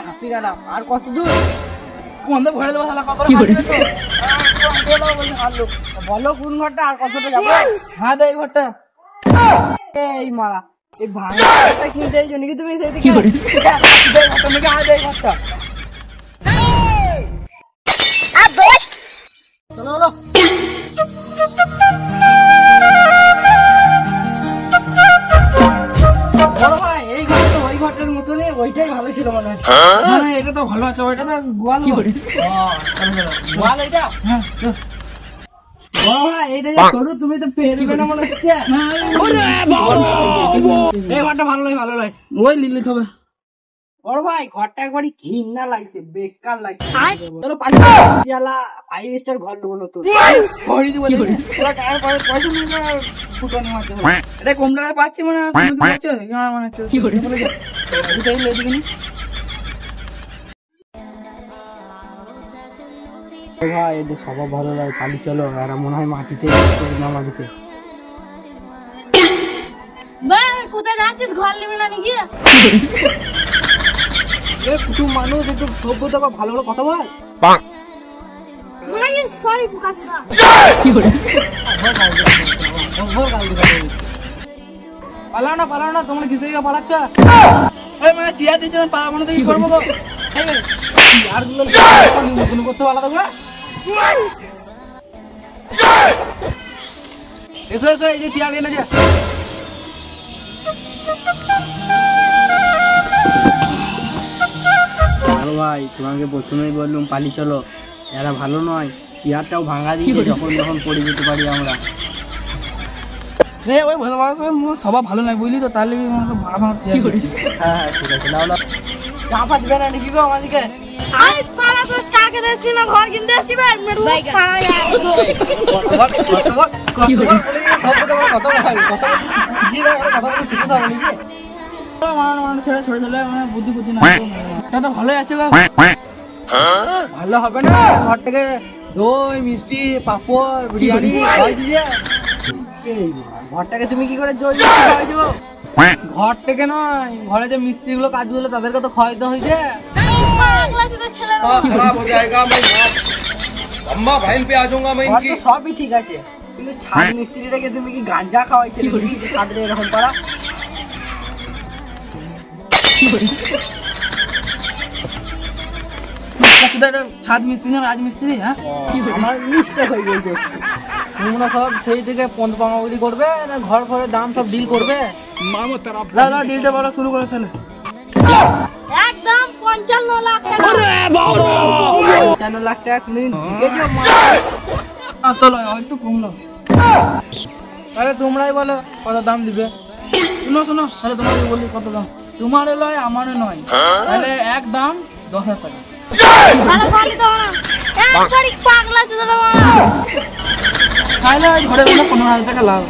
হাঁপি গেলাম। আর কত দূর? বন্ধ ভরে দেবো শালা কপালে। বলো কোন ঘরটা আর কতটা যাবো? হ্যাঁ এই ঘরটা। এই মারা এই ভাঙা কিনতে এই জন্য কি তুমি সেইদিকে ঘরটা চলো বড় ভাই। এই ঘরটা তো ওই ঘরটার মতনই, ওইটাই ভালো ছিল মনে হয়। এটা তো ভালো আছে, ওইটা তো গোয়াল গোয়াল এটা। হ্যাঁ বড় ভাই এইটা যে সরু, তুমি তো পেরবে না মনে হচ্ছে। এই ঘরটা ভালো নয়, ভালো নয়, ওই লিলিত হবে। বড় ভাই ঘরটা একবারই ঘৃণা লাগছে, বেকার লাগছে। চলো 5 স্টার ঘর দেবো নতুন। এটা কম টাকায় পাচ্ছি মানে ভাই এদের স্বভাব ভালো লাগে। কালি চলো, এরা মনে হয় মাটিতে না মাটিতে। কোথায় যাচ্ছিস? ঘর নেবে না নাকি? কুটুম মানুষ, একটু সভ্যতা বা ভালো ভালো কথা বল। সরি পালাও না, তোমরা কিসে দিকে পালাচ্ছ? মানে চেয়ার দিচ্ছ, পালাবো না তো কি করবো? আর গুলো করতে পালা তোমরা। এসো এই যে চেয়ার এনে যে। ভাই তোমাকে প্রথমেই বললুম পালি চলো, এরা ভালো নয়। চেয়ারটাও ভাঙা দিয়েছে, যখন যখন পড়ে যেতে পারি আমরা। সবাই ভালো নয় বুঝলি তো, তাহলে হ্যাঁ ঠিক আছে। চা ফা দিবে না নাকি গো আমাদেরকে? ঘর কিনতে আসি বুদ্ধি বুদ্ধি না তো ভালোই আছে। ভালো হবে না? ঘর থেকে দই মিষ্টি পাপড় বিরিয়ানি ঘরটাকে তুমি কি করে দই মিষ্টি খাওয়াইছো? ঘর থেকে নয়, ঘরে যে মিস্ত্রি গুলো কাজ গুলো তাদেরকে তো খাওয়াইতে হয়েছে। সবই ঠিক আছে, কিন্তু ছাদ মিস্ত্রিটাকে তুমি কি গাঞ্জা খাওয়াইছো? ছাদে এরকম করা ছাদ মিস্ত্রি না রাজমিস্ত্রি। হ্যাঁ আমার মিস্টেক হয়ে গেছে। তোমরা সব সেই থেকে পন্থ করবে না ঘর ঘরের দাম সব ডিল করবে? ডিলটা বলা শুরু করে ফেলে। একদম 55 লাখ টাকা। 55 লাখ টাকা একটু কমলো। তাহলে তোমরাই বলো কত দাম দিবে। শোনো তাহলে তোমাকে বলি কত দাম। তোমারও নয় আমারও নয়, তাহলে এক দাম 10,000 টাকা। তাহলে ঘরে 15,000 টাকা লাভ।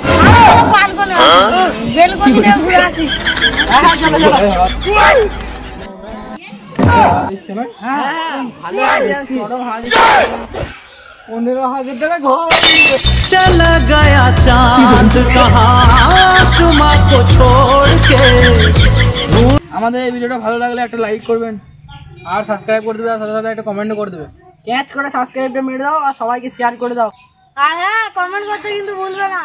चला गया चांद कहाँ आसमां को छोड़ के। আমাদের এই ভিডিওটা ভালো লাগলে একটা লাইক করবেন, আর সাবস্ক্রাইব করে দেবে, আর সাথে সাথে একটা কমেন্ট করে দেবে। ক্যাচ করে সাবস্ক্রাইবটা মেরে দাও আর সবাইকে শেয়ার করে দাও। আর হ্যাঁ কমেন্ট করতে কিন্তু ভুলবে না।